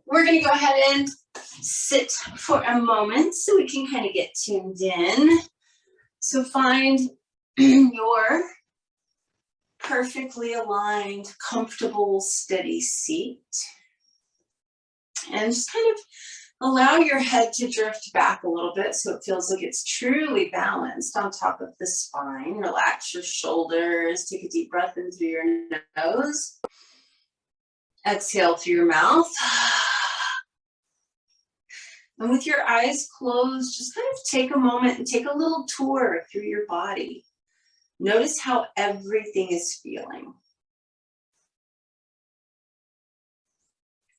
we're going to go ahead and sit for a moment so we can kind of get tuned in. So find your perfectly aligned, comfortable, steady seat. And just kind of allow your head to drift back a little bit so it feels like it's truly balanced on top of the spine. Relax your shoulders. Take a deep breath in through your nose. Exhale through your mouth. And with your eyes closed, just kind of take a moment and take a little tour through your body. Notice how everything is feeling.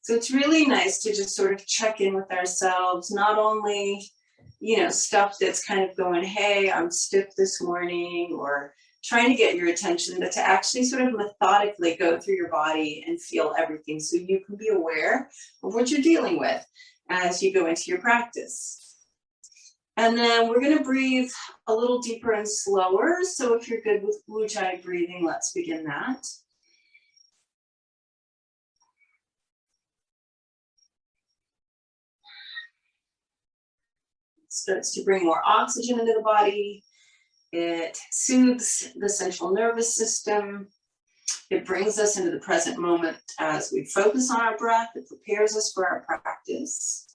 So it's really nice to just sort of check in with ourselves, not only, stuff that's kind of going, hey, I'm stiff this morning, or trying to get your attention, but to actually sort of methodically go through your body and feel everything so you can be aware of what you're dealing with as you go into your practice. And then we're going to breathe a little deeper and slower. So if you're good with Ujjayi breathing, let's begin that. Starts to bring more oxygen into the body. It soothes the central nervous system. It brings us into the present moment as we focus on our breath. It prepares us for our practice.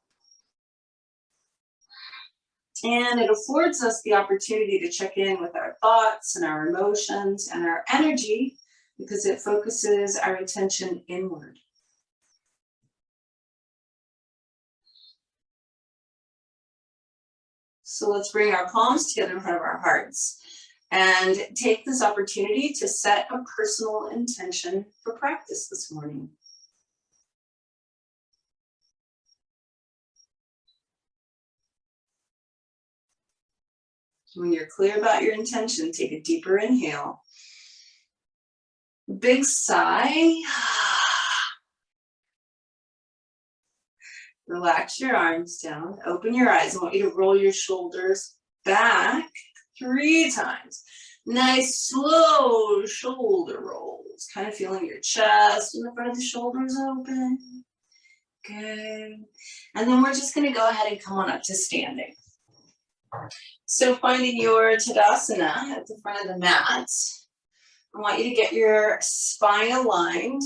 And it affords us the opportunity to check in with our thoughts and our emotions and our energy because it focuses our attention inward. So let's bring our palms together in front of our hearts and take this opportunity to set a personal intention for practice this morning. When you're clear about your intention, take a deeper inhale. Big sigh. Relax your arms down. Open your eyes. I want you to roll your shoulders back 3 times. Nice, slow shoulder rolls. Kind of feeling your chest and the front of the shoulders open. Good. And then we're just going to go ahead and come on up to standing. So finding your Tadasana at the front of the mat. I want you to get your spine aligned.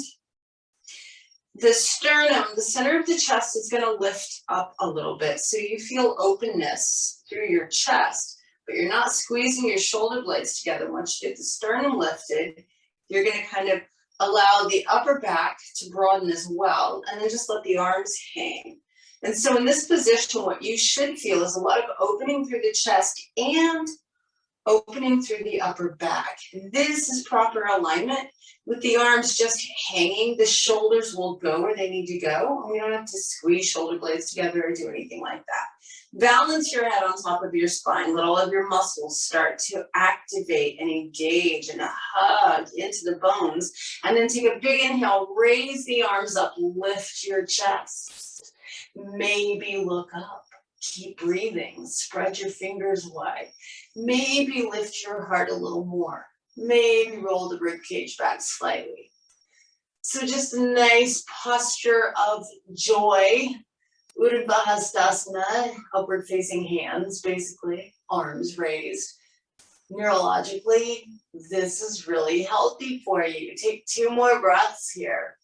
The sternum, the center of the chest, is going to lift up a little bit. So you feel openness through your chest, but you're not squeezing your shoulder blades together. Once you get the sternum lifted, you're going to kind of allow the upper back to broaden as well, and then just let the arms hang. And so in this position, what you should feel is a lot of opening through the chest and opening through the upper back. This is proper alignment. With the arms just hanging, the shoulders will go where they need to go. And we don't have to squeeze shoulder blades together or do anything like that. Balance your head on top of your spine. Let all of your muscles start to activate and engage and hug into the bones. And then take a big inhale, raise the arms up, lift your chest. Maybe look up. Keep breathing. Spread your fingers wide. Maybe lift your heart a little more. Maybe roll the rib cage back slightly. So just a nice posture of joy. Urdhva Hastasana, upward facing hands, basically, arms raised. Neurologically, this is really healthy for you. Take 2 more breaths here.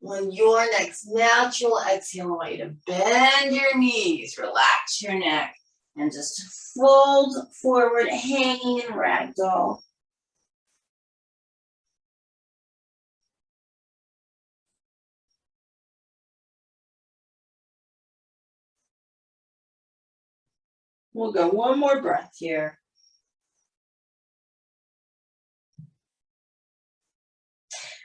On your next natural exhale, I want you to bend your knees, relax your neck, and just fold forward, hanging in ragdoll. We'll go 1 more breath here.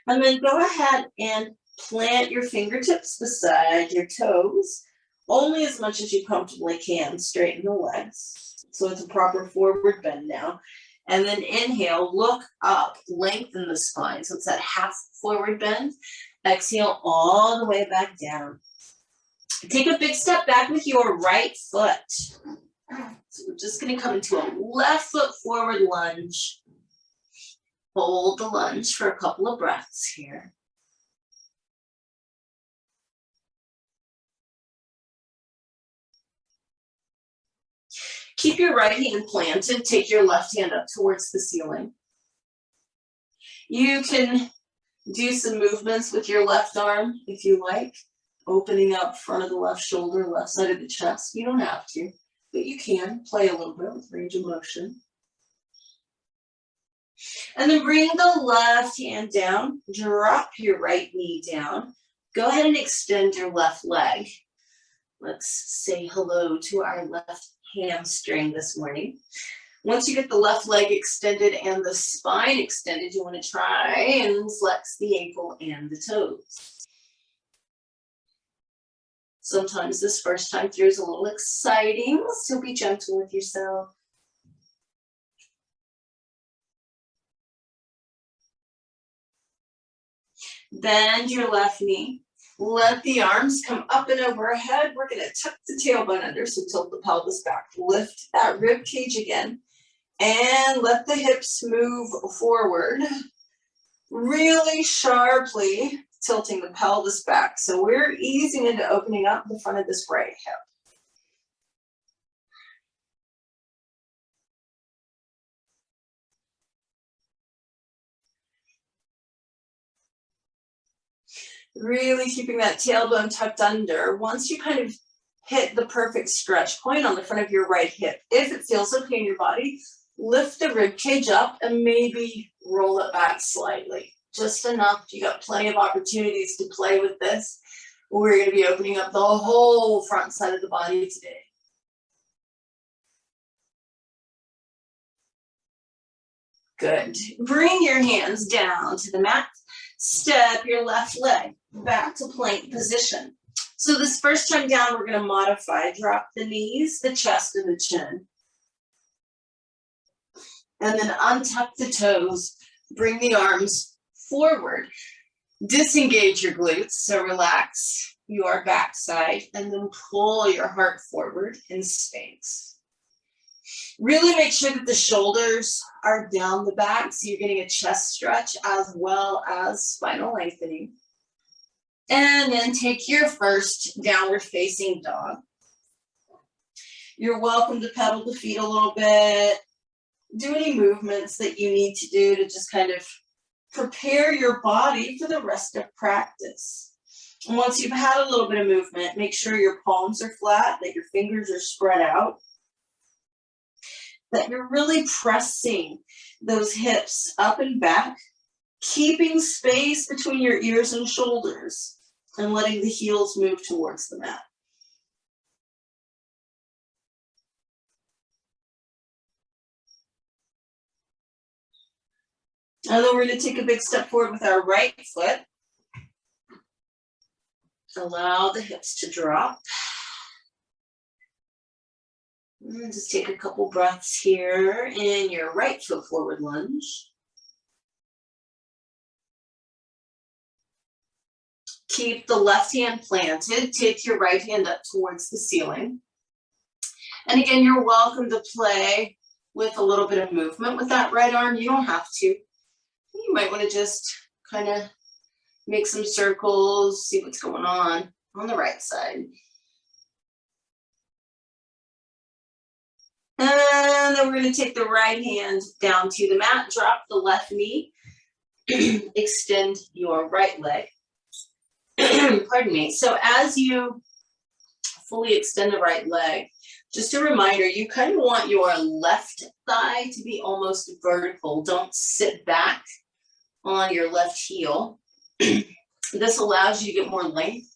And then go ahead and plant your fingertips beside your toes, only as much as you comfortably can. Straighten the legs. So it's a proper forward bend now. And then inhale, look up, lengthen the spine. So it's that half forward bend. Exhale all the way back down. Take a big step back with your right foot. So we're just going to come into a left foot forward lunge. Hold the lunge for a couple of breaths here. Keep your right hand planted. Take your left hand up towards the ceiling. You can do some movements with your left arm if you like, opening up front of the left shoulder, left side of the chest. You don't have to, but you can play a little bit with range of motion. And then bring the left hand down, drop your right knee down. Go ahead and extend your left leg. Let's say hello to our left hamstring this morning. Once you get the left leg extended and the spine extended, you want to try and flex the ankle and the toes. Sometimes this first time through is a little exciting, so be gentle with yourself. Bend your left knee. Let the arms come up and overhead. We're going to tuck the tailbone under, so tilt the pelvis back. Lift that rib cage again. And let the hips move forward. Really sharply tilting the pelvis back. So we're easing into opening up the front of this right hip. Really keeping that tailbone tucked under. Once you kind of hit the perfect stretch point on the front of your right hip, if it feels okay in your body, lift the rib cage up and maybe roll it back slightly. Just enough. You got plenty of opportunities to play with this. We're going to be opening up the whole front side of the body today. Good. Bring your hands down to the mat. Step your left leg back to plank position. So this first time down, we're going to modify. Drop the knees, the chest, and the chin. And then untuck the toes. Bring the arms forward. Disengage your glutes, so relax your backside, and then pull your heart forward in Sphinx. Really make sure that the shoulders are down the back, so you're getting a chest stretch as well as spinal lengthening. And then take your first downward facing dog. You're welcome to pedal the feet a little bit. Do any movements that you need to do to just kind of prepare your body for the rest of practice. And once you've had a little bit of movement, make sure your palms are flat, that your fingers are spread out, that you're really pressing those hips up and back, keeping space between your ears and shoulders, and letting the heels move towards the mat. And then we're going to take a big step forward with our right foot. Allow the hips to drop. And just take a couple breaths here in your right foot forward lunge. Keep the left hand planted. Take your right hand up towards the ceiling. And again, you're welcome to play with a little bit of movement with that right arm. You don't have to. You might want to just kind of make some circles, see what's going on the right side. And then we're going to take the right hand down to the mat, drop the left knee, extend your right leg. Pardon me. So as you fully extend the right leg, just a reminder, you kind of want your left thigh to be almost vertical. Don't sit back on your left heel. This allows you to get more length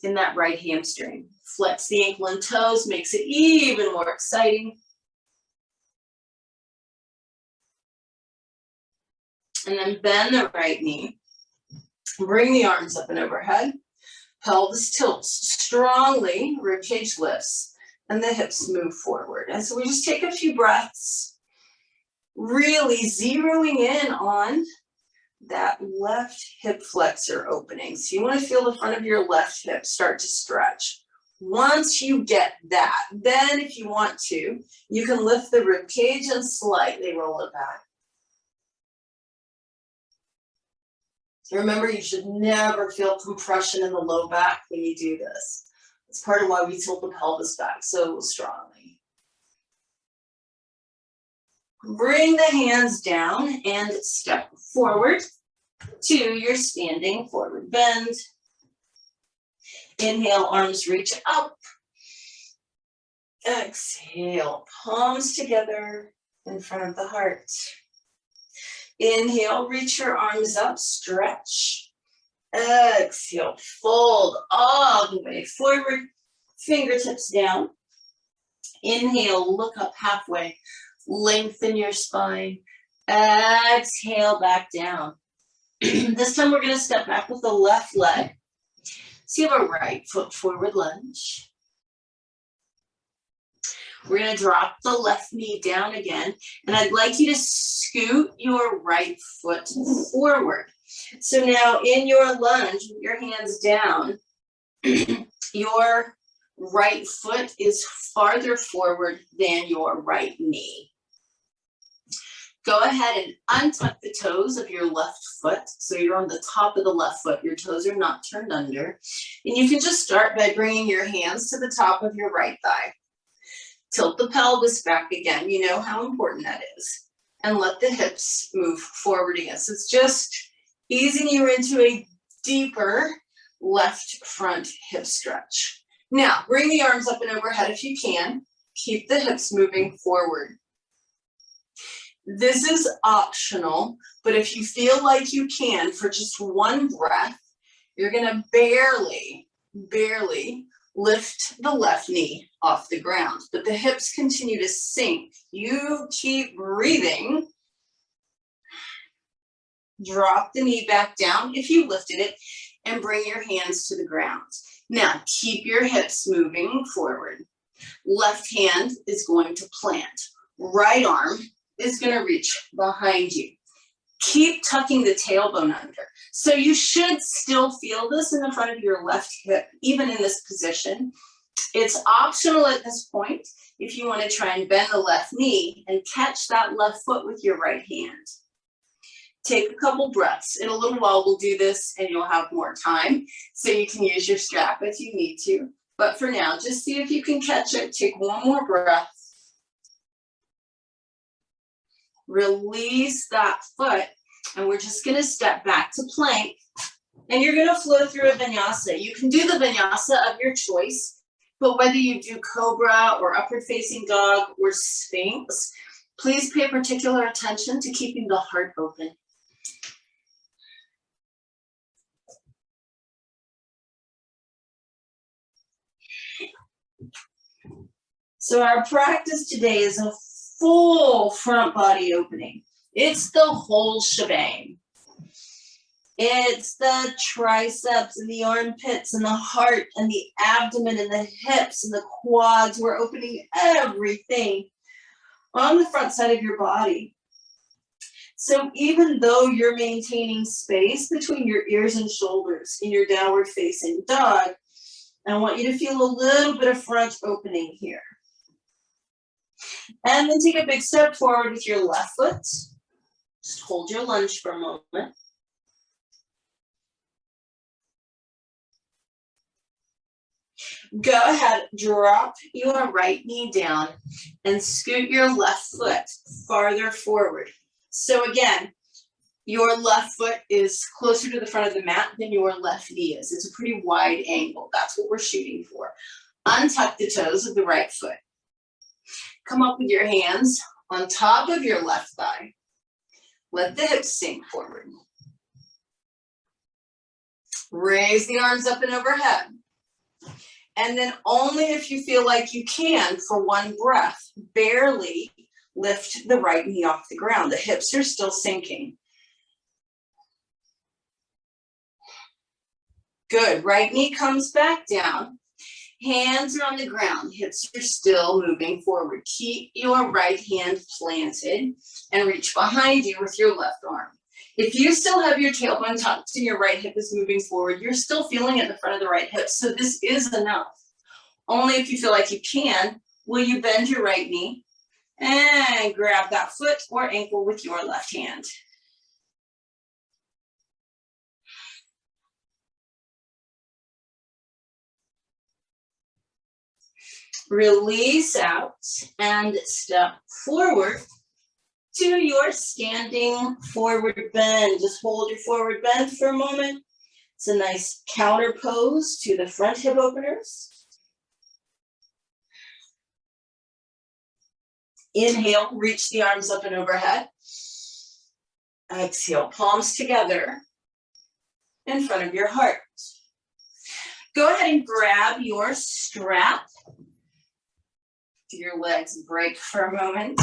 in that right hamstring. Flex the ankle and toes, makes it even more exciting. And then bend the right knee. Bring the arms up and overhead. Pelvis tilts strongly, ribcage lifts, and the hips move forward. And so we just take a few breaths, really zeroing in on that left hip flexor opening. So you want to feel the front of your left hip start to stretch. Once you get that, then if you want to, you can lift the rib cage and slightly roll it back. Remember, you should never feel compression in the low back when you do this. It's part of why we tilt the pelvis back so strongly. Bring the hands down and step forward to your standing forward bend. Inhale, arms reach up. Exhale, palms together in front of the heart. Inhale, reach your arms up, stretch. Exhale, fold all the way forward, fingertips down. Inhale, look up halfway, lengthen your spine. Exhale, back down. This time we're going to step back with the left leg. So you have a right foot forward lunge. We're going to drop the left knee down again, and I'd like you to scoot your right foot forward. So now in your lunge, with your hands down, your right foot is farther forward than your right knee. Go ahead and untuck the toes of your left foot. So you're on the top of the left foot. Your toes are not turned under. And you can just start by bringing your hands to the top of your right thigh. Tilt the pelvis back again. You know how important that is. And let the hips move forward again. So it's just easing you into a deeper left front hip stretch. Now, bring the arms up and overhead if you can. Keep the hips moving forward. This is optional, but if you feel like you can, for just one breath, you're going to barely lift the left knee off the ground, but the hips continue to sink. You keep breathing. Drop the knee back down if you lifted it, and bring your hands to the ground. Now, keep your hips moving forward. Left hand is going to plant. Right arm is going to reach behind you. Keep tucking the tailbone under. So you should still feel this in the front of your left hip, even in this position. It's optional at this point if you want to try and bend the left knee and catch that left foot with your right hand. Take a couple breaths. In a little while, we'll do this and you'll have more time, so you can use your strap if you need to. But for now, just see if you can catch it. Take one more breath. Release that foot, and we're just going to step back to plank, and you're going to flow through a vinyasa. You can do the vinyasa of your choice, but whether you do cobra or upward facing dog or sphinx, please pay particular attention to keeping the heart open. So our practice today is a full front body opening. It's the whole shebang. It's the triceps and the armpits and the heart and the abdomen and the hips and the quads. We're opening everything on the front side of your body. So even though you're maintaining space between your ears and shoulders in your downward facing dog, I want you to feel a little bit of front opening here. And then take a big step forward with your left foot. Just hold your lunge for a moment. Go ahead, drop your right knee down and scoot your left foot farther forward. So again, your left foot is closer to the front of the mat than your left knee is. It's a pretty wide angle. That's what we're shooting for. Untuck the toes of the right foot. Come up with your hands on top of your left thigh. Let the hips sink forward. Raise the arms up and overhead. And then only if you feel like you can, for one breath, barely lift the right knee off the ground. The hips are still sinking. Good. Right knee comes back down. Hands are on the ground. Hips are still moving forward. Keep your right hand planted and reach behind you with your left arm. If you still have your tailbone tucked and your right hip is moving forward, you're still feeling at the front of the right hip. So this is enough. Only if you feel like you can, will you bend your right knee and grab that foot or ankle with your left hand. Release out and step forward to your standing forward bend. Just hold your forward bend for a moment. It's a nice counter pose to the front hip openers. Inhale, reach the arms up and overhead. Exhale, palms together in front of your heart. Go ahead and grab your strap. Do your legs break for a moment.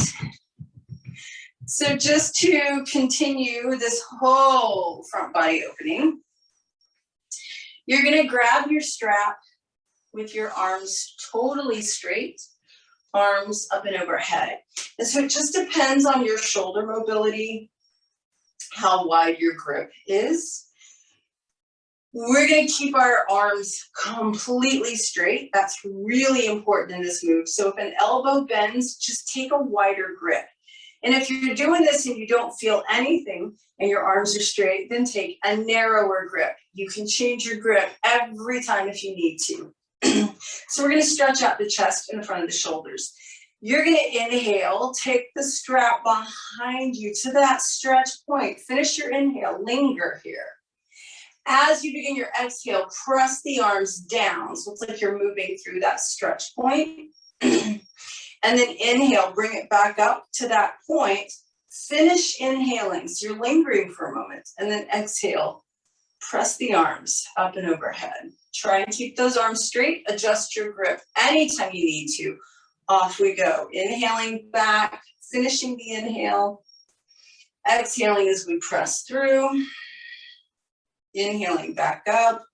So just to continue this whole front body opening, you're going to grab your strap with your arms totally straight, arms up and overhead. And so it just depends on your shoulder mobility, how wide your grip is. We're going to keep our arms completely straight. That's really important in this move. So if an elbow bends, just take a wider grip. And if you're doing this and you don't feel anything and your arms are straight, then take a narrower grip. You can change your grip every time if you need to. So we're going to stretch out the chest in front of the shoulders. You're going to inhale, take the strap behind you to that stretch point. Finish your inhale, linger here. As you begin your exhale, press the arms down. So it's like you're moving through that stretch point. And then inhale, bring it back up to that point. Finish inhaling. So you're lingering for a moment. And then exhale, press the arms up and overhead. Try and keep those arms straight. Adjust your grip anytime you need to. Off we go. Inhaling back, finishing the inhale. Exhaling as we press through. Inhaling back up.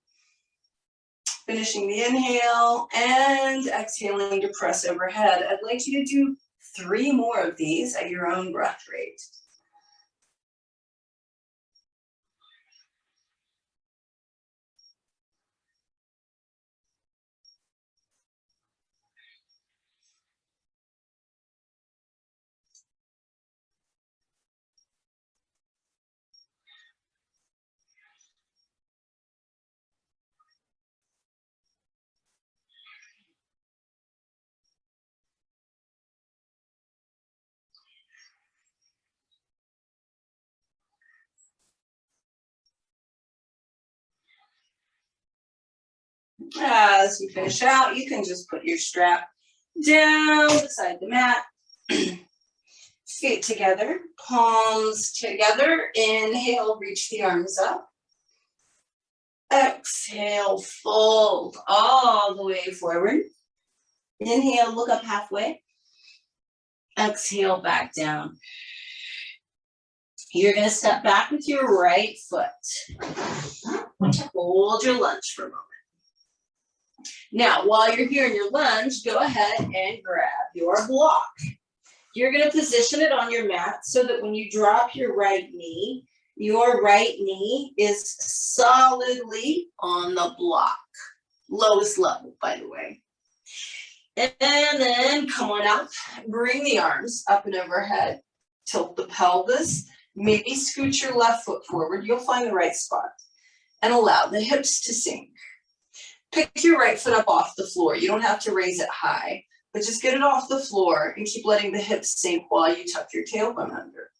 Finishing the inhale and exhaling to press overhead. I'd like you to do 3 more of these at your own breath rate. As you finish out, you can just put your strap down beside the mat. Feet together, palms together. Inhale, reach the arms up. Exhale, fold all the way forward. Inhale, look up halfway. Exhale, back down. You're going to step back with your right foot. Hold your lunge for a moment. Now, while you're here in your lunge, go ahead and grab your block. You're going to position it on your mat so that when you drop your right knee is solidly on the block. Lowest level, by the way. And then come on up, bring the arms up and overhead, tilt the pelvis, maybe scoot your left foot forward. You'll find the right spot. And allow the hips to sink. Pick your right foot up off the floor. You don't have to raise it high, but just get it off the floor and keep letting the hips sink while you tuck your tailbone under.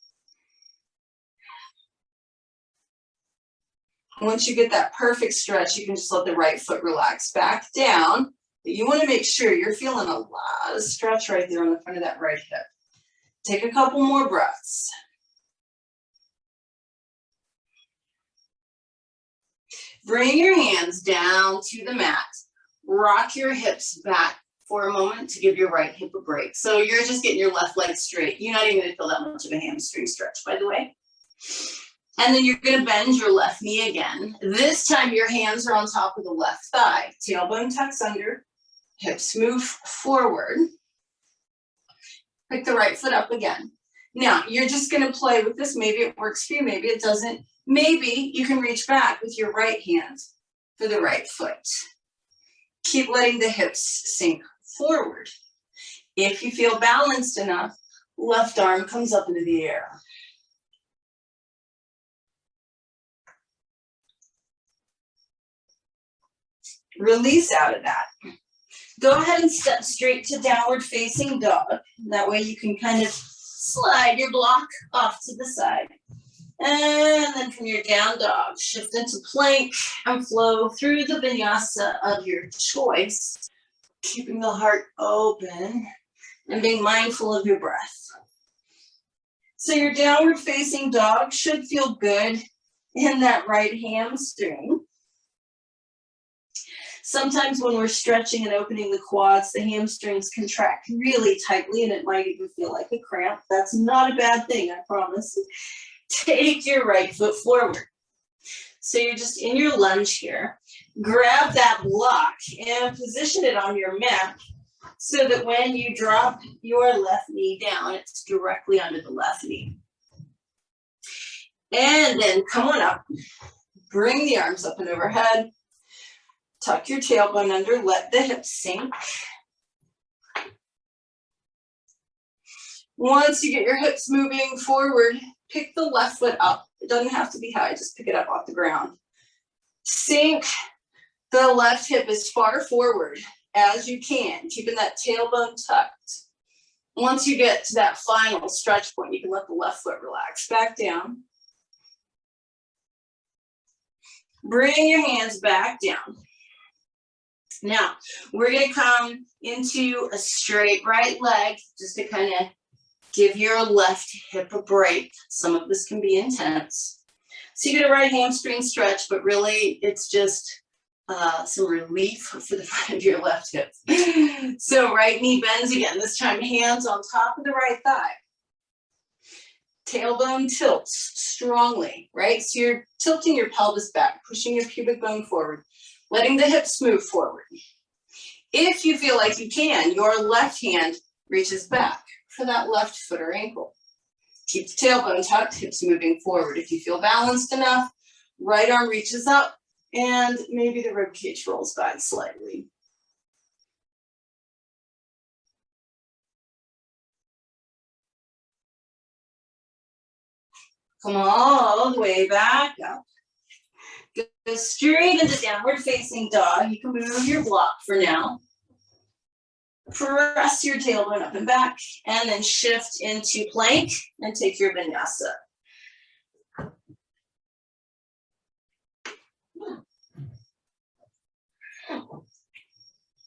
Once you get that perfect stretch, you can just let the right foot relax back down. But you want to make sure you're feeling a lot of stretch right there on the front of that right hip. Take a couple more breaths. Bring your hands down to the mat. Rock your hips back for a moment to give your right hip a break. So you're just getting your left leg straight. You're not even going to feel that much of a hamstring stretch, by the way. And then you're going to bend your left knee again. This time your hands are on top of the left thigh. Tailbone tucks under, hips move forward. Pick the right foot up again. Now, you're just going to play with this. Maybe it works for you, maybe it doesn't. Maybe you can reach back with your right hand for the right foot. Keep letting the hips sink forward. If you feel balanced enough, left arm comes up into the air. Release out of that. Go ahead and step straight to downward facing dog. That way you can kind of slide your block off to the side. And then from your down dog, shift into plank and flow through the vinyasa of your choice, keeping the heart open and being mindful of your breath. So your downward facing dog should feel good in that right hamstring. Sometimes when we're stretching and opening the quads, the hamstrings contract really tightly and it might even feel like a cramp. That's not a bad thing, I promise. Take your right foot forward. So you're just in your lunge here. Grab that block and position it on your mat so that when you drop your left knee down, it's directly under the left knee. And then come on up. Bring the arms up and overhead. Tuck your tailbone under, let the hips sink. Once you get your hips moving forward, pick the left foot up. It doesn't have to be high, just pick it up off the ground. Sink the left hip as far forward as you can, keeping that tailbone tucked. Once you get to that final stretch point, you can let the left foot relax back down. Bring your hands back down. Now, we're going to come into a straight right leg, just to kind of give your left hip a break. Some of this can be intense. So you get a right hamstring stretch, but really it's just some relief for the front of your left hip. So right knee bends again, this time hands on top of the right thigh. Tailbone tilts strongly, right? So you're tilting your pelvis back, pushing your pubic bone forward, letting the hips move forward. If you feel like you can, your left hand reaches back for that left foot or ankle. Keep the tailbone tucked, hips moving forward. If you feel balanced enough, right arm reaches up and maybe the rib cage rolls back slightly. Come all the way back up. Go straight into downward facing dog. You can move your block for now. Press your tailbone up and back, and then shift into plank and take your vinyasa.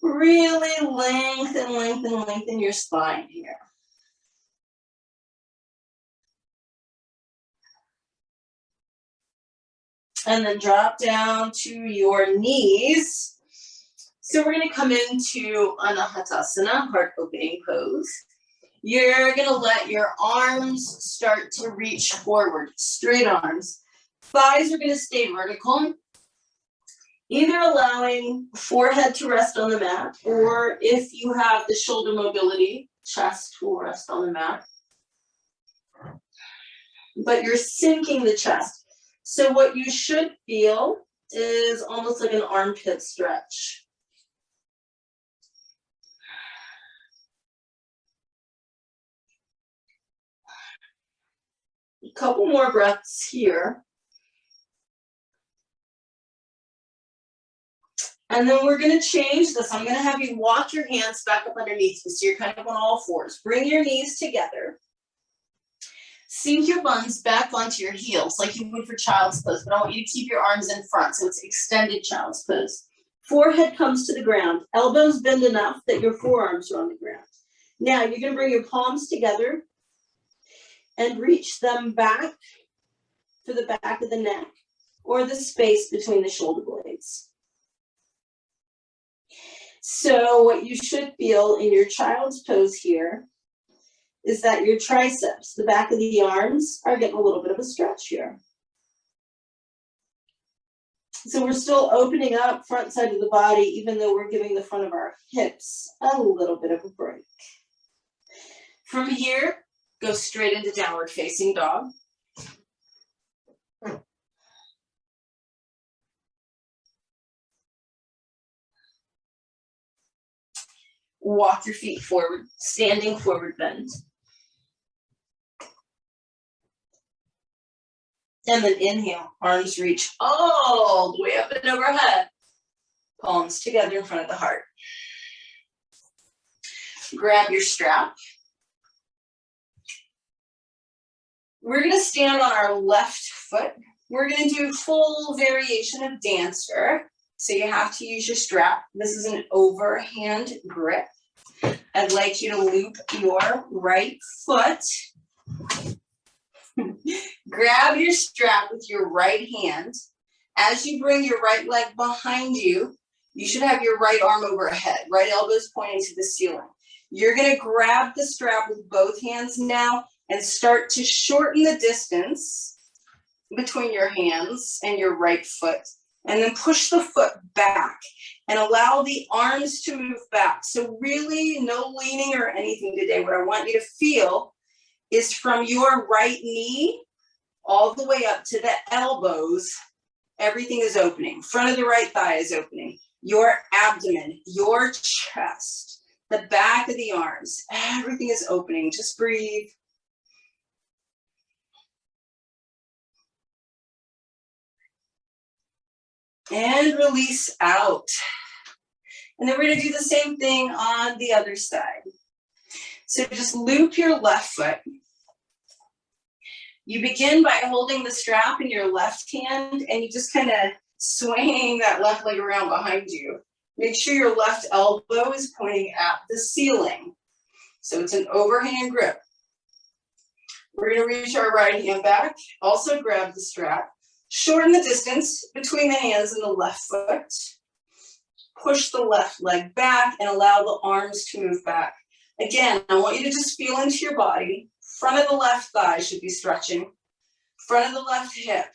Really lengthen your spine here. And then drop down to your knees. So we're going to come into Anahata, heart opening pose. You're going to let your arms start to reach forward, straight arms. Thighs are going to stay vertical, either allowing forehead to rest on the mat, or if you have the shoulder mobility, chest will rest on the mat. But you're sinking the chest. So what you should feel is almost like an armpit stretch. A couple more breaths here. And then we're going to change this. I'm going to have you walk your hands back up underneath you, so you're kind of on all fours. Bring your knees together. Sink your buns back onto your heels like you would for child's pose, but I want you to keep your arms in front, so it's extended child's pose. Forehead comes to the ground. Elbows bend enough that your forearms are on the ground. Now you're going to bring your palms together and reach them back to the back of the neck or the space between the shoulder blades. So what you should feel in your child's pose here is that your triceps, the back of the arms, are getting a little bit of a stretch here. So we're still opening up front side of the body, even though we're giving the front of our hips a little bit of a break. From here, go straight into downward facing dog. Walk your feet forward, standing forward bend. And then inhale, arms reach all the way up and overhead. Palms together in front of the heart. Grab your strap. We're going to stand on our left foot. We're going to do full variation of dancer. So you have to use your strap. This is an overhand grip. I'd like you to loop your right foot. Grab your strap with your right hand. As you bring your right leg behind you, you should have your right arm overhead, right elbow's pointing to the ceiling. You're going to grab the strap with both hands now and start to shorten the distance between your hands and your right foot. And then push the foot back and allow the arms to move back. So really no leaning or anything today. What I want you to feel is from your right knee all the way up to the elbows, everything is opening. Front of the right thigh is opening. Your abdomen, your chest, the back of the arms, everything is opening. Just breathe. And release out. And then we're going to do the same thing on the other side. So just loop your left foot. You begin by holding the strap in your left hand and you just kind of swing that left leg around behind you. Make sure your left elbow is pointing at the ceiling. So it's an overhand grip. We're going to reach our right hand back. Also grab the strap. Shorten the distance between the hands and the left foot. Push the left leg back and allow the arms to move back. Again, I want you to just feel into your body. Front of the left thigh should be stretching. Front of the left hip.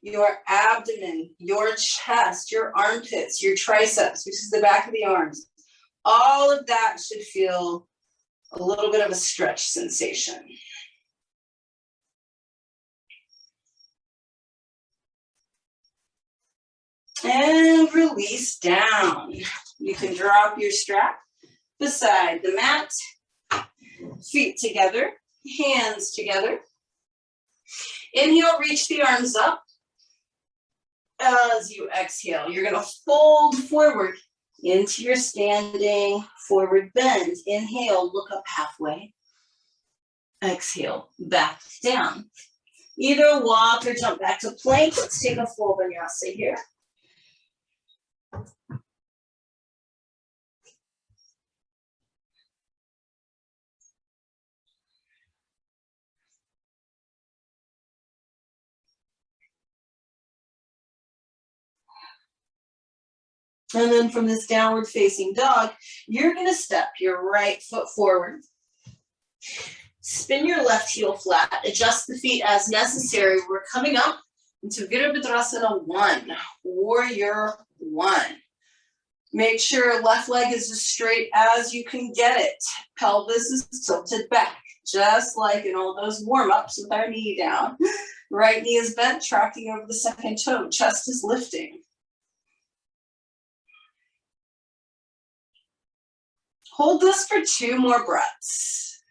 Your abdomen, your chest, your armpits, your triceps, which is the back of the arms. All of that should feel a little bit of a stretch sensation. And release down. You can drop your strap beside the mat, feet together, hands together. Inhale, reach the arms up. As you exhale, you're going to fold forward into your standing forward bend. Inhale, look up halfway. Exhale, back down. Either walk or jump back to plank. Let's take a full vinyasa here. And then from this downward facing dog, you're going to step your right foot forward. Spin your left heel flat. Adjust the feet as necessary. We're coming up into Virabhadrasana 1, Warrior 1. Make sure left leg is as straight as you can get it. Pelvis is tilted back, just like in all those warm-ups with our knee down. Right knee is bent, tracking over the second toe. Chest is lifting. Hold this for 2 more breaths.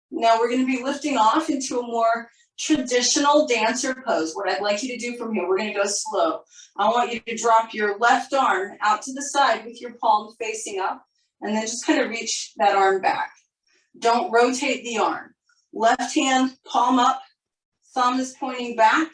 Now we're going to be lifting off into a more traditional dancer pose. What I'd like you to do from here, we're going to go slow. I want you to drop your left arm out to the side with your palm facing up, and then just kind of reach that arm back. Don't rotate the arm. Left hand, palm up, thumb is pointing back.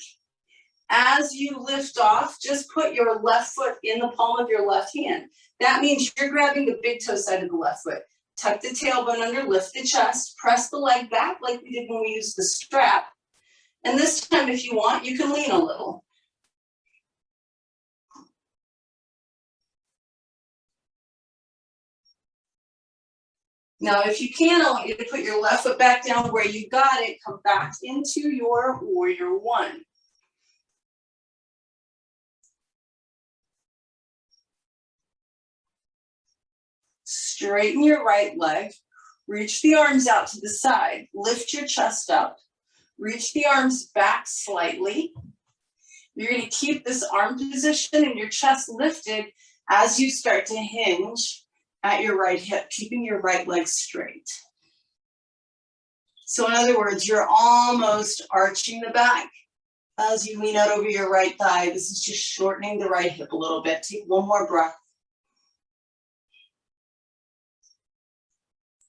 As you lift off, just put your left foot in the palm of your left hand. That means you're grabbing the big toe side of the left foot. Tuck the tailbone under, lift the chest, press the leg back like we did when we used the strap. And this time, if you want, you can lean a little. Now, if you can, I want you to put your left foot back down where you got it. Come back into your Warrior 1. Straighten your right leg, reach the arms out to the side, lift your chest up, reach the arms back slightly. You're going to keep this arm position and your chest lifted as you start to hinge at your right hip, keeping your right leg straight. So in other words, you're almost arching the back As you lean out over your right thigh, this is just shortening the right hip a little bit. Take one more breath.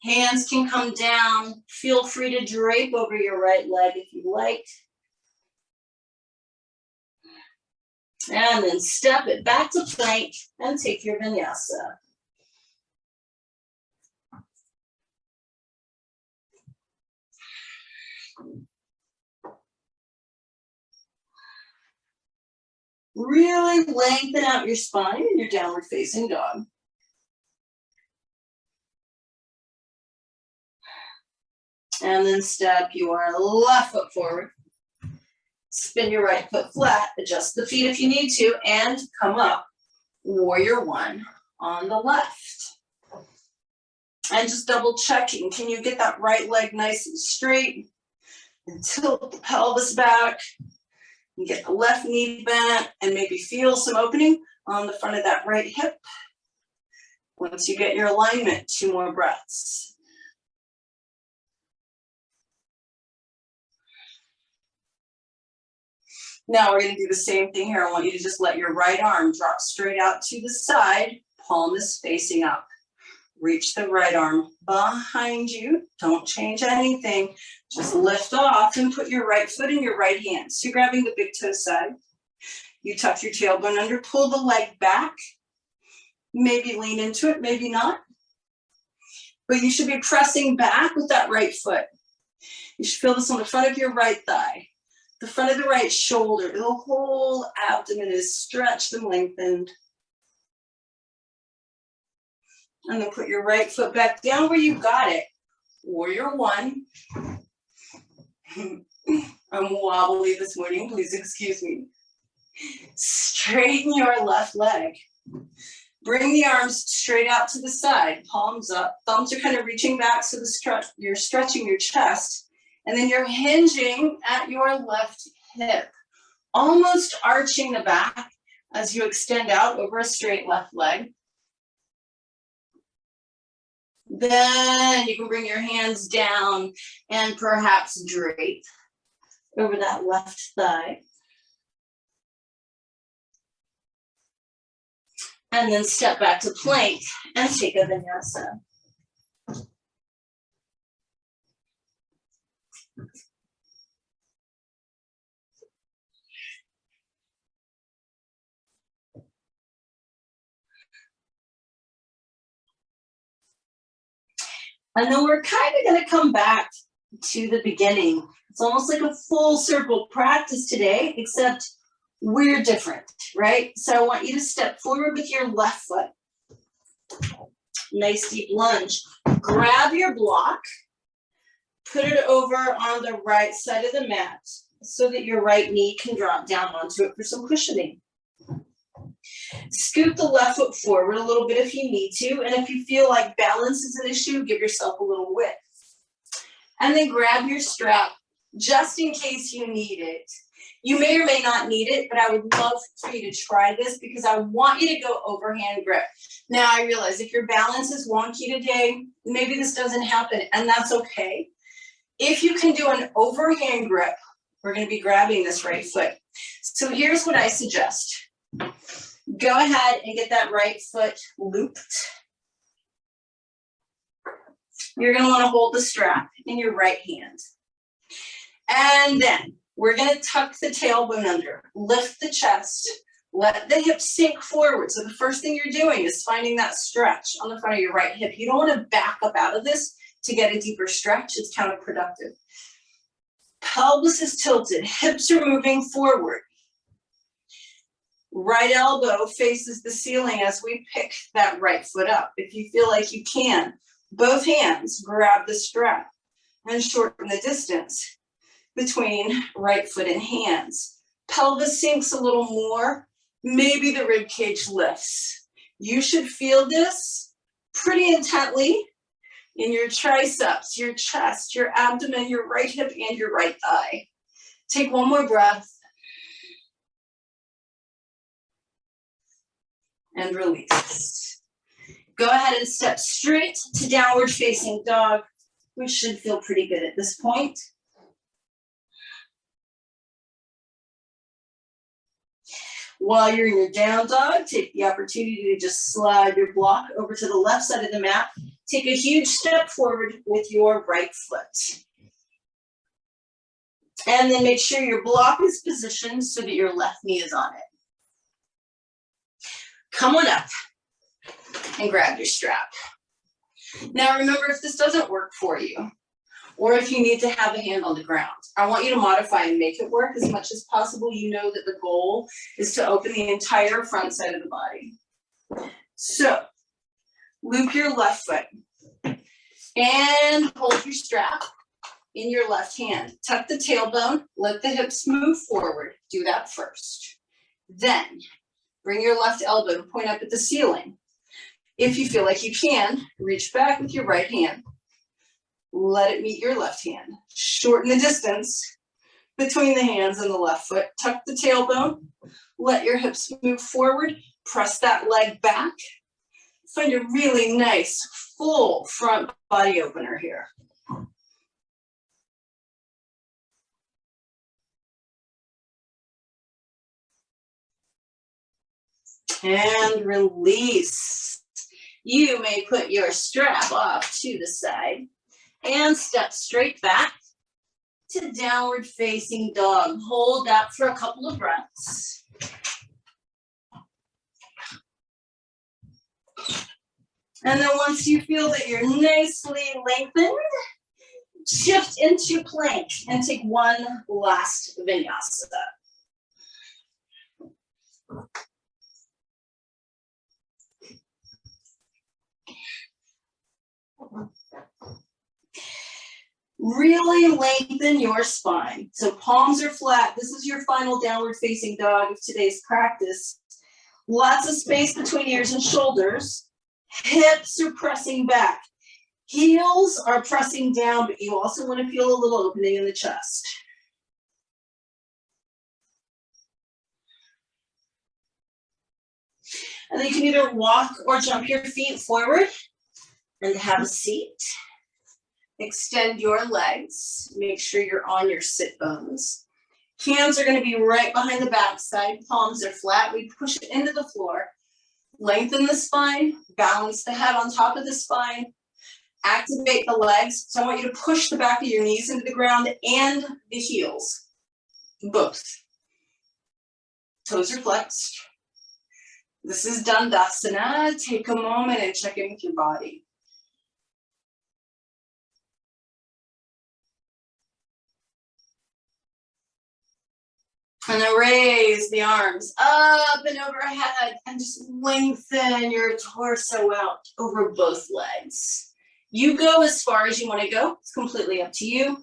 Hands can come down. Feel free to drape over your right leg if you like. And then step it back to plank and take your vinyasa. Really lengthen out your spine in your downward facing dog. And then step your left foot forward. Spin your right foot flat, adjust the feet if you need to, and come up. Warrior one on the left. And just double checking, can you get that right leg nice and straight? And tilt the pelvis back. And get the left knee bent, and maybe feel some opening on the front of that right hip. Once you get your alignment, 2 more breaths. Now we're going to do the same thing here. I want you to just let your right arm drop straight out to the side. Palm is facing up. Reach the right arm behind you. Don't change anything. Just lift off and put your right foot in your right hand. So you're grabbing the big toe side. You tuck your tailbone under, pull the leg back. Maybe lean into it, maybe not. But you should be pressing back with that right foot. You should feel this on the front of your right thigh, the front of the right shoulder. The whole abdomen is stretched and lengthened. And then put your right foot back down where you got it. Warrior one. I'm wobbly this morning, please excuse me. Straighten your left leg. Bring the arms straight out to the side, palms up. Thumbs are kind of reaching back, so you're stretching your chest. And then you're hinging at your left hip, almost arching the back as you extend out over a straight left leg. Then you can bring your hands down and perhaps drape over that left thigh. And then step back to plank and take a vinyasa. And then we're kind of going to come back to the beginning. It's almost like a full circle practice today, except we're different, right? So I want you to step forward with your left foot. Nice deep lunge. Grab your block, put it over on the right side of the mat so that your right knee can drop down onto it for some cushioning. Scoot the left foot forward a little bit if you need to, and if you feel like balance is an issue, give yourself a little width. And then grab your strap just in case you need it. You may or may not need it, but I would love for you to try this because I want you to go overhand grip. Now I realize if your balance is wonky today, maybe this doesn't happen, and that's okay. If you can do an overhand grip, we're going to be grabbing this right foot. So here's what I suggest. Go ahead and get that right foot looped. You're going to want to hold the strap in your right hand. And then we're going to tuck the tailbone under, lift the chest, let the hips sink forward. So the first thing you're doing is finding that stretch on the front of your right hip. You don't want to back up out of this to get a deeper stretch. It's counterproductive. Pelvis is tilted, hips are moving forward. Right elbow faces the ceiling as we pick that right foot up. If you feel like you can, both hands grab the strap and shorten the distance between right foot and hands. Pelvis sinks a little more. Maybe the rib cage lifts. You should feel this pretty intently in your triceps, your chest, your abdomen, your right hip, and your right thigh. Take one more breath. And release. Go ahead and step straight to downward facing dog, which should feel pretty good at this point. While you're in your down dog, take the opportunity to just slide your block over to the left side of the mat. Take a huge step forward with your right foot. And then make sure your block is positioned so that your left knee is on it. Come on up and grab your strap. Now remember, if this doesn't work for you, or if you need to have a hand on the ground, I want you to modify and make it work as much as possible. You know that the goal is to open the entire front side of the body. So, loop your left foot and hold your strap in your left hand. Tuck the tailbone, let the hips move forward. Do that first. Then, bring your left elbow, point up at the ceiling. If you feel like you can, reach back with your right hand. Let it meet your left hand. Shorten the distance between the hands and the left foot. Tuck the tailbone. Let your hips move forward. Press that leg back. Find a really nice, full front body opener here. And release. You may put your strap off to the side and step straight back to downward facing dog. Hold that for a couple of breaths. And then once you feel that you're nicely lengthened, shift into plank and take one last vinyasa. Really lengthen your spine. So palms are flat. This is your final downward facing dog of today's practice. Lots of space between ears and shoulders. Hips are pressing back. Heels are pressing down, but you also want to feel a little opening in the chest. And then you can either walk or jump your feet forward and have a seat. Extend your legs. Make sure you're on your sit bones. Hands are going to be right behind the backside. Palms are flat. We push it into the floor. Lengthen the spine. Balance the head on top of the spine. Activate the legs. So I want you to push the back of your knees into the ground and the heels. Both. Toes are flexed. This is Dandasana. Take a moment and check in with your body. And then raise the arms up and overhead and just lengthen your torso out over both legs. You go as far as you want to go. It's completely up to you.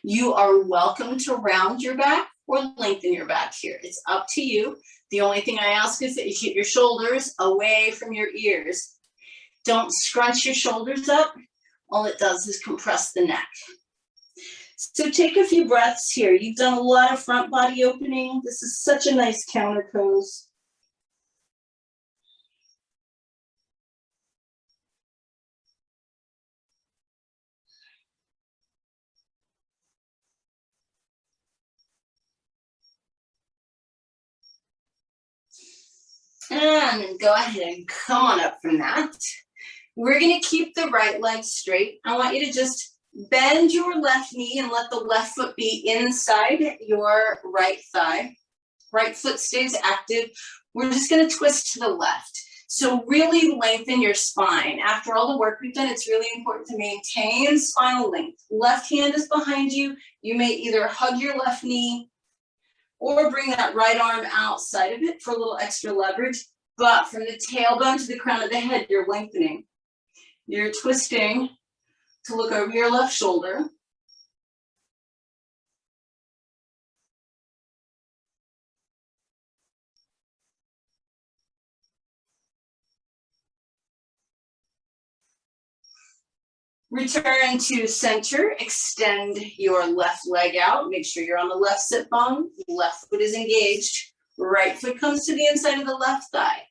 You are welcome to round your back or lengthen your back here. It's up to you. The only thing I ask is that you keep your shoulders away from your ears. Don't scrunch your shoulders up. All it does is compress the neck. So take a few breaths here. You've done a lot of front body opening. This is such a nice counter pose. And go ahead and come on up from that. We're going to keep the right leg straight. I want you to just bend your left knee and let the left foot be inside your right thigh. Right foot stays active. We're just going to twist to the left. So really lengthen your spine. After all the work we've done, it's really important to maintain spinal length. Left hand is behind you. You may either hug your left knee or bring that right arm outside of it for a little extra leverage. But from the tailbone to the crown of the head, you're lengthening. You're twisting to look over your left shoulder. Return to center, extend your left leg out. Make sure you're on the left sit bone. Left foot is engaged. Right foot comes to the inside of the left thigh.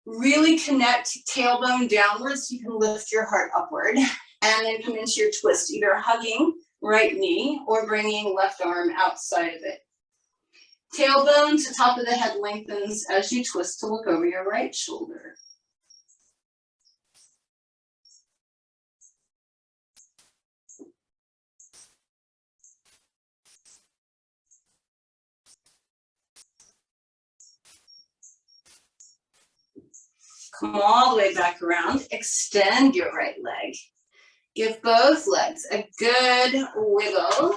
Really connect tailbone downwards so you can lift your heart upward. And then come into your twist, either hugging right knee or bringing left arm outside of it. Tailbone to top of the head lengthens as you twist to look over your right shoulder. Come all the way back around. Extend your right leg. Give both legs a good wiggle.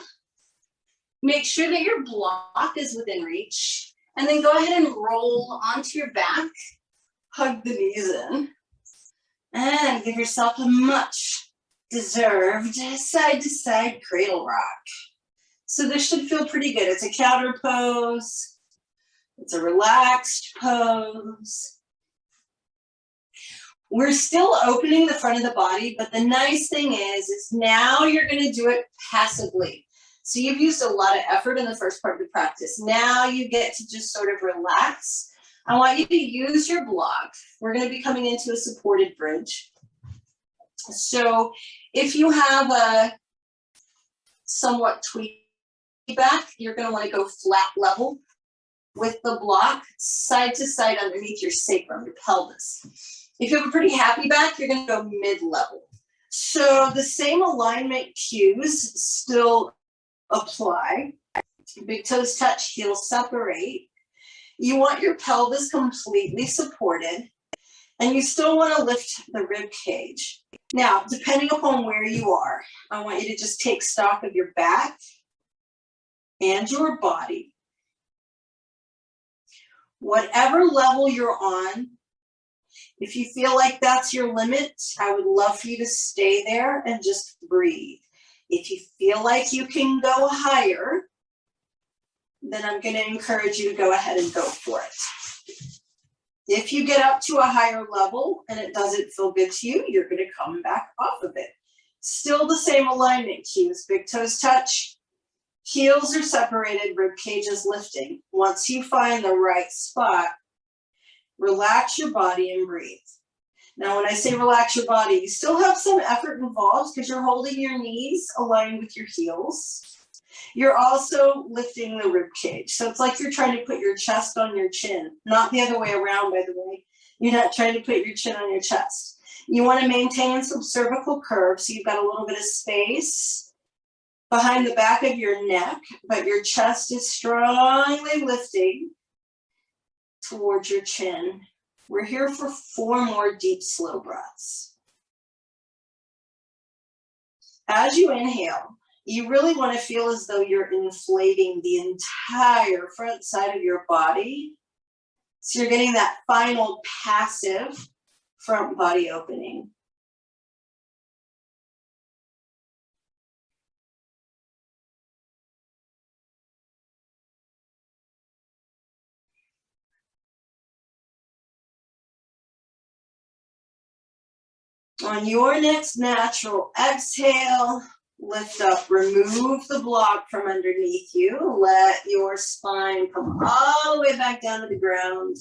Make sure that your block is within reach. And then go ahead and roll onto your back. Hug the knees in. And give yourself a much deserved side to side cradle rock. So this should feel pretty good. It's a counter pose. It's a relaxed pose. We're still opening the front of the body, but the nice thing is now you're going to do it passively. So you've used a lot of effort in the first part of the practice. Now you get to just sort of relax. I want you to use your block. We're going to be coming into a supported bridge. So if you have a somewhat tweaked back, you're going to want to go flat level with the block, side to side underneath your sacrum, your pelvis. If you have a pretty happy back, you're going to go mid-level. So the same alignment cues still apply. Big toes touch, heels separate. You want your pelvis completely supported, and you still want to lift the rib cage. Now, depending upon where you are, I want you to just take stock of your back and your body. Whatever level you're on, if you feel like that's your limit, I would love for you to stay there and just breathe. If you feel like you can go higher, then I'm going to encourage you to go ahead and go for it. If you get up to a higher level and it doesn't feel good to you, you're going to come back off of it. Still the same alignment cues. Big toes touch, heels are separated, rib cage is lifting. Once you find the right spot, relax your body and breathe. Now, when I say relax your body, you still have some effort involved because you're holding your knees aligned with your heels. You're also lifting the rib cage. So it's like you're trying to put your chest on your chin, not the other way around, by the way. You're not trying to put your chin on your chest. You want to maintain some cervical curve, so you've got a little bit of space behind the back of your neck, but your chest is strongly lifting towards your chin. We're here for 4 more deep, slow breaths. As you inhale, you really want to feel as though you're inflating the entire front side of your body. So you're getting that final passive front body opening. On your next natural exhale, lift up, remove the block from underneath you. Let your spine come all the way back down to the ground.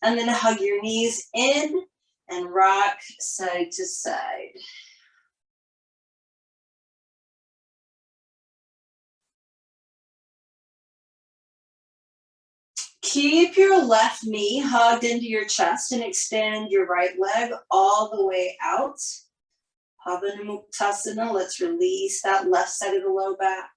And then hug your knees in and rock side to side. Keep your left knee hugged into your chest and extend your right leg all the way out. Tadasana, let's release that left side of the low back.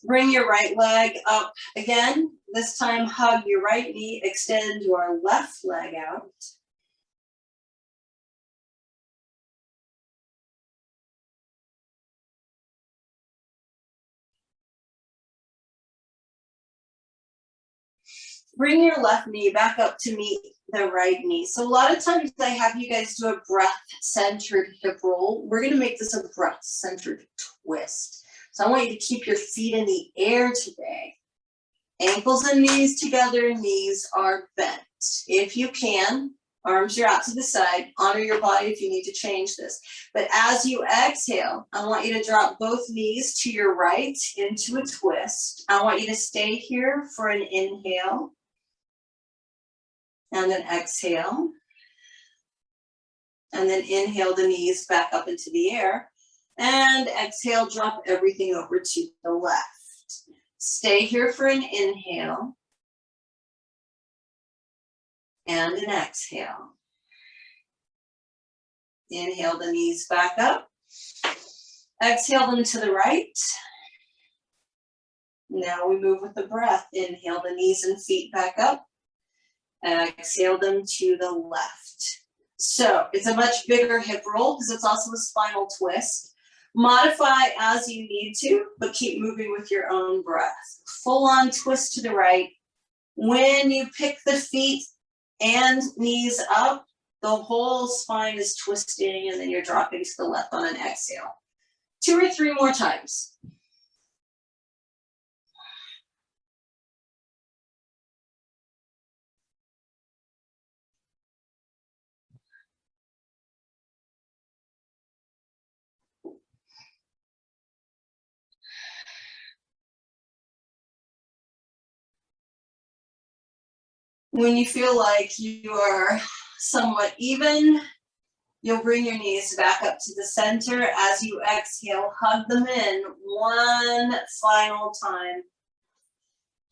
Bring your right leg up again. This time hug your right knee, extend your left leg out. Bring your left knee back up to meet the right knee. So a lot of times I have you guys do a breath-centered hip roll. We're going to make this a breath-centered twist. So I want you to keep your feet in the air today. Ankles and knees together, knees are bent. If you can, arms are out to the side. Honor your body if you need to change this. But as you exhale, I want you to drop both knees to your right into a twist. I want you to stay here for an inhale. And then exhale. And then inhale the knees back up into the air. And exhale, drop everything over to the left. Stay here for an inhale. And an exhale. Inhale the knees back up. Exhale them to the right. Now we move with the breath. Inhale the knees and feet back up. Exhale them to the left. So it's a much bigger hip roll because it's also a spinal twist. Modify as you need to, but keep moving with your own breath. Full on twist to the right. When you pick the feet and knees up, the whole spine is twisting, and then you're dropping to the left on an exhale. 2 or 3 more times. When you feel like you are somewhat even, you'll bring your knees back up to the center. As you exhale, hug them in one final time.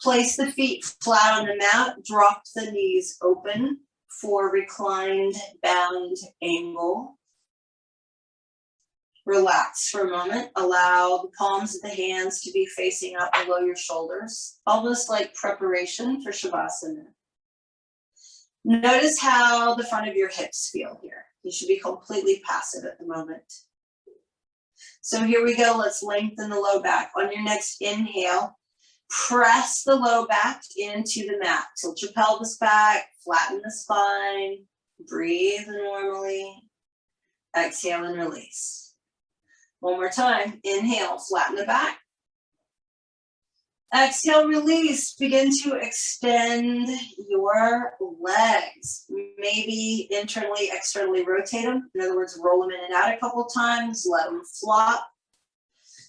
Place the feet flat on the mat. Drop the knees open for reclined bound angle. Relax for a moment. Allow the palms of the hands to be facing up below your shoulders, almost like preparation for Shavasana. Notice how the front of your hips feel here. You should be completely passive at the moment. So here we go. Let's lengthen the low back. On your next inhale, press the low back into the mat. Tilt your pelvis back, flatten the spine, breathe normally. Exhale and release. One more time. Inhale, flatten the back. Exhale, release. Begin to extend your legs. Maybe internally, externally rotate them. In other words, roll them in and out a couple times. Let them flop.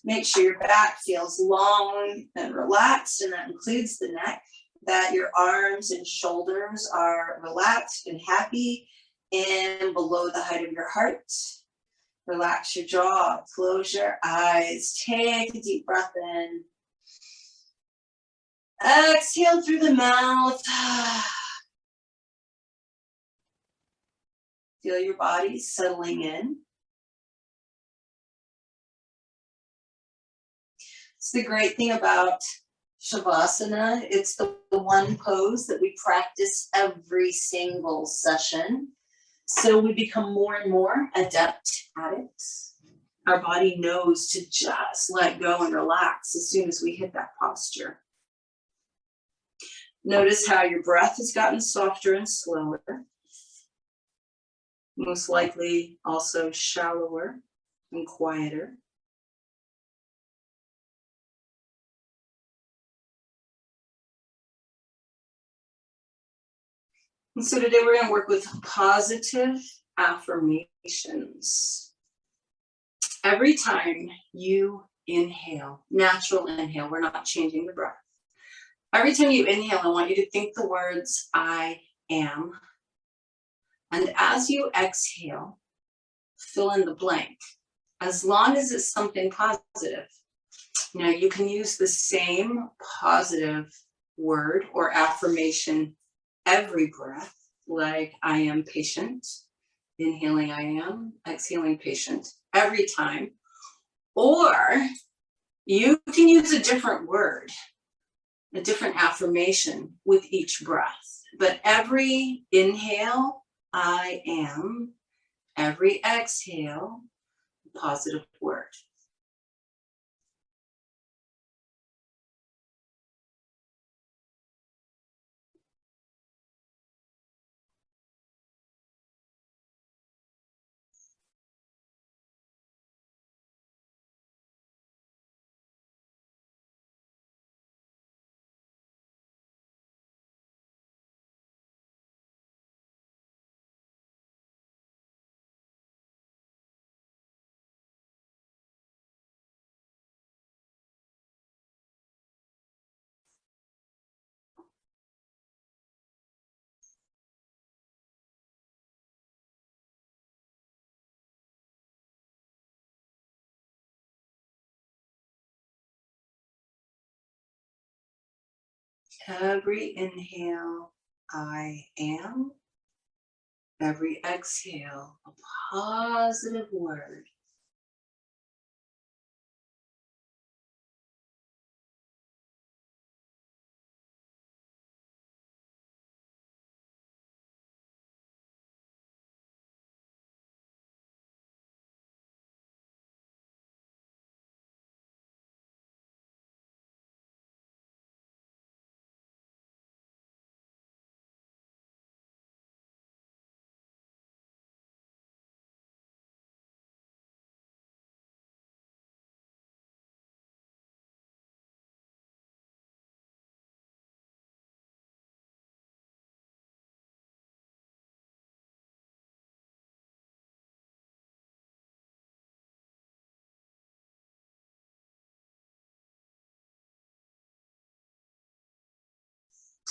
Make sure your back feels long and relaxed, and that includes the neck. That your arms and shoulders are relaxed and happy and below the height of your heart. Relax your jaw. Close your eyes. Take a deep breath in. Exhale through the mouth. Feel your body settling in. It's the great thing about Shavasana. It's the one pose that we practice every single session. So we become more and more adept at it. Our body knows to just let go and relax as soon as we hit that posture. Notice how your breath has gotten softer and slower. Most likely also shallower and quieter. And so today we're going to work with positive affirmations. Every time you inhale, natural inhale, we're not changing the breath. Every time you inhale, I want you to think the words, I am. And as you exhale, fill in the blank, as long as it's something positive. Now, you can use the same positive word or affirmation every breath, like I am patient, inhaling I am, exhaling patient, every time. Or you can use a different word, a different affirmation with each breath. But every inhale, I am. Every exhale, positive word. Every inhale, I am. Every exhale, a positive word.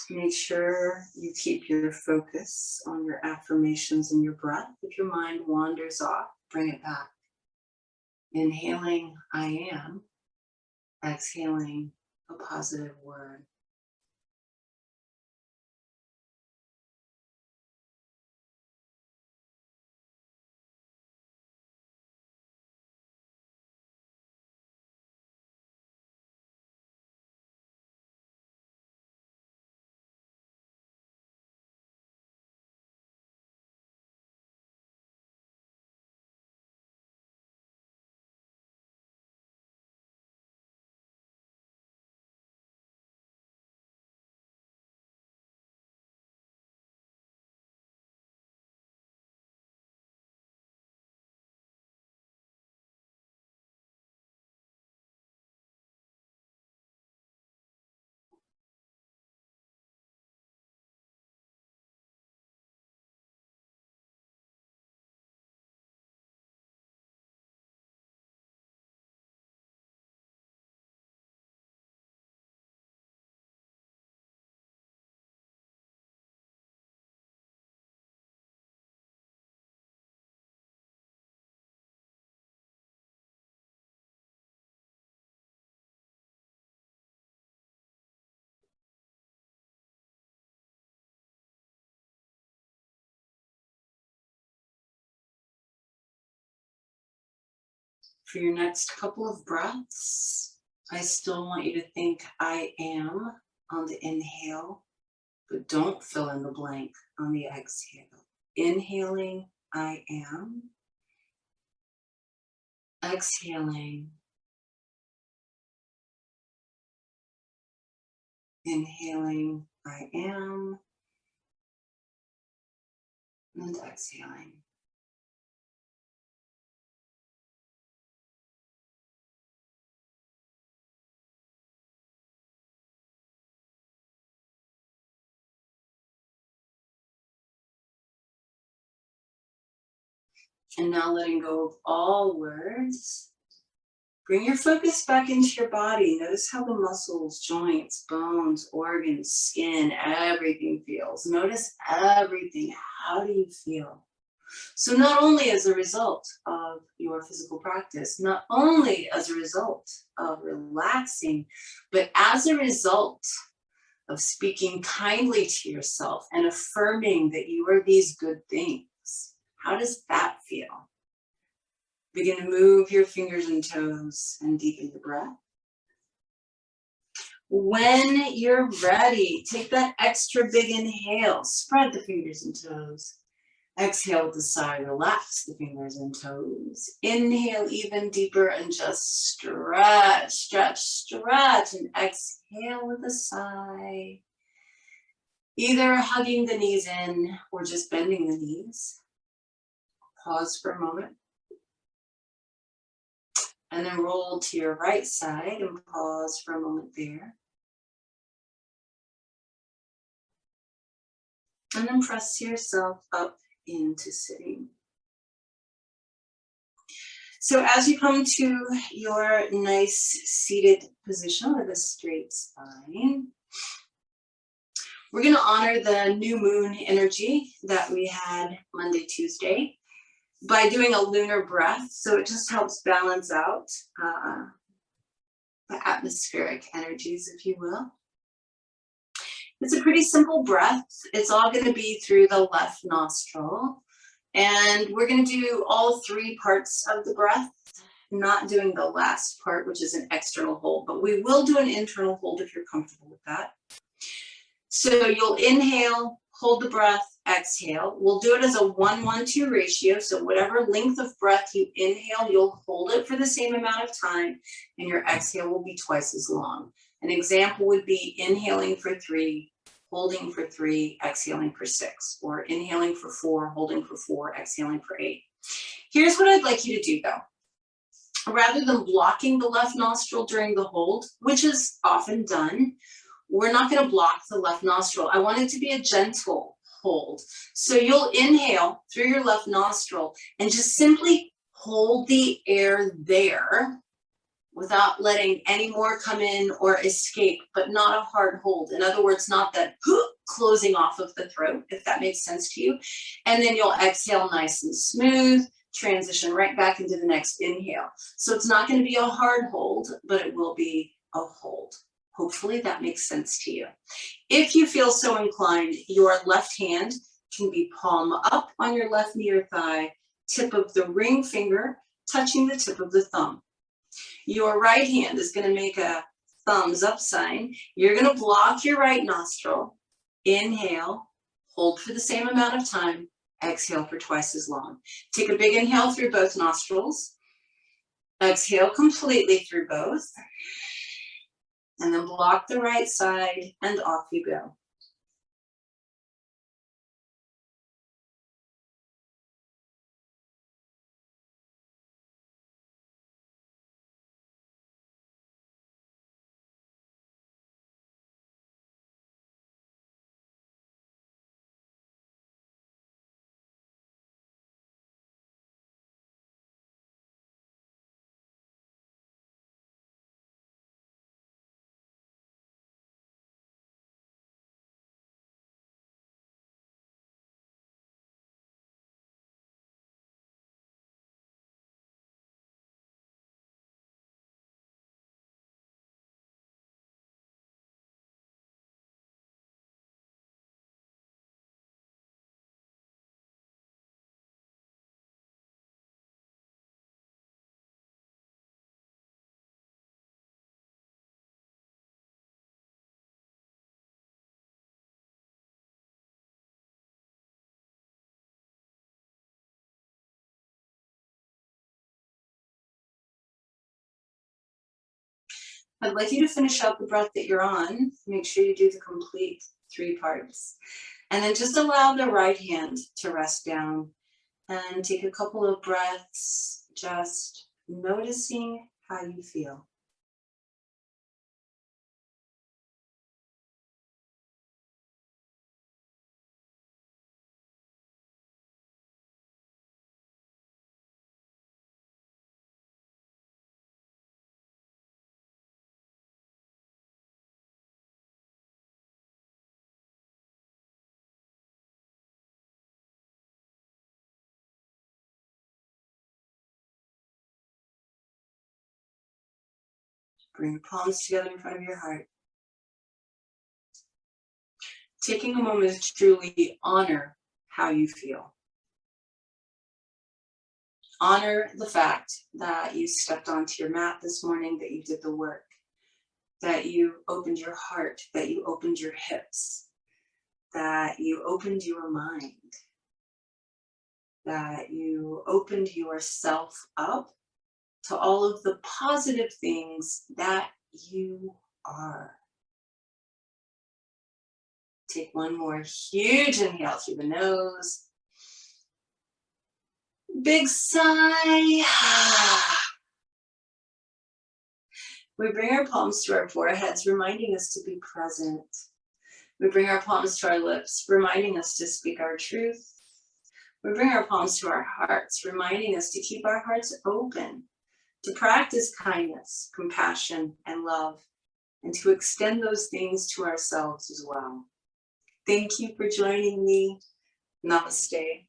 Make sure you keep your focus on your affirmations and your breath. If your mind wanders off, bring it back. Inhaling, I am. Exhaling, a positive word. For your next couple of breaths, I still want you to think I am on the inhale, but don't fill in the blank on the exhale. Inhaling, I am. Exhaling. Inhaling, I am. And exhaling. And now letting go of all words. Bring your focus back into your body. Notice how the muscles, joints, bones, organs, skin, everything feels. Notice everything. How do you feel? So not only as a result of your physical practice, not only as a result of relaxing, but as a result of speaking kindly to yourself and affirming that you are these good things. How does that feel? Begin to move your fingers and toes and deepen the breath. When you're ready, take that extra big inhale, spread the fingers and toes. Exhale with a sigh, relax the fingers and toes. Inhale even deeper and just stretch, stretch, stretch. And exhale with a sigh. Either hugging the knees in or just bending the knees. Pause for a moment. And then roll to your right side and pause for a moment there. And then press yourself up into sitting. So as you come to your nice seated position with a straight spine, we're going to honor the new moon energy that we had Monday, Tuesday by doing a lunar breath. So it just helps balance out the atmospheric energies, if you will. It's a pretty simple breath. It's all going to be through the left nostril. And we're going to do all 3 parts of the breath, not doing the last part, which is an external hold, but we will do an internal hold if you're comfortable with that. So you'll inhale, hold the breath, exhale. We'll do it as a 1-1-2 ratio. So whatever length of breath you inhale, you'll hold it for the same amount of time, and your exhale will be twice as long. An example would be inhaling for 3, holding for 3, exhaling for 6, or inhaling for 4, holding for 4, exhaling for 8. Here's what I'd like you to do though. Rather than blocking the left nostril during the hold, which is often done, we're not going to block the left nostril. I want it to be a gentle hold. So you'll inhale through your left nostril and just simply hold the air there without letting any more come in or escape, but not a hard hold. In other words, not that closing off of the throat, if that makes sense to you. And then you'll exhale nice and smooth, transition right back into the next inhale. So it's not going to be a hard hold, but it will be a hold. Hopefully that makes sense to you. If you feel so inclined, your left hand can be palm up on your left knee or thigh, tip of the ring finger touching the tip of the thumb. Your right hand is going to make a thumbs up sign. You're going to block your right nostril, inhale, hold for the same amount of time, exhale for twice as long. Take a big inhale through both nostrils, exhale completely through both, and then block the right side and off you go. I'd like you to finish out the breath that you're on. Make sure you do the complete 3 parts. And then just allow the right hand to rest down and take a couple of breaths, just noticing how you feel. Bring your palms together in front of your heart. Taking a moment to truly honor how you feel. Honor the fact that you stepped onto your mat this morning, that you did the work, that you opened your heart, that you opened your hips, that you opened your mind, that you opened yourself up to all of the positive things that you are. Take one more huge inhale through the nose. Big sigh. We bring our palms to our foreheads, reminding us to be present. We bring our palms to our lips, reminding us to speak our truth. We bring our palms to our hearts, reminding us to keep our hearts open, to practice kindness, compassion, and love, and to extend those things to ourselves as well. Thank you for joining me. Namaste.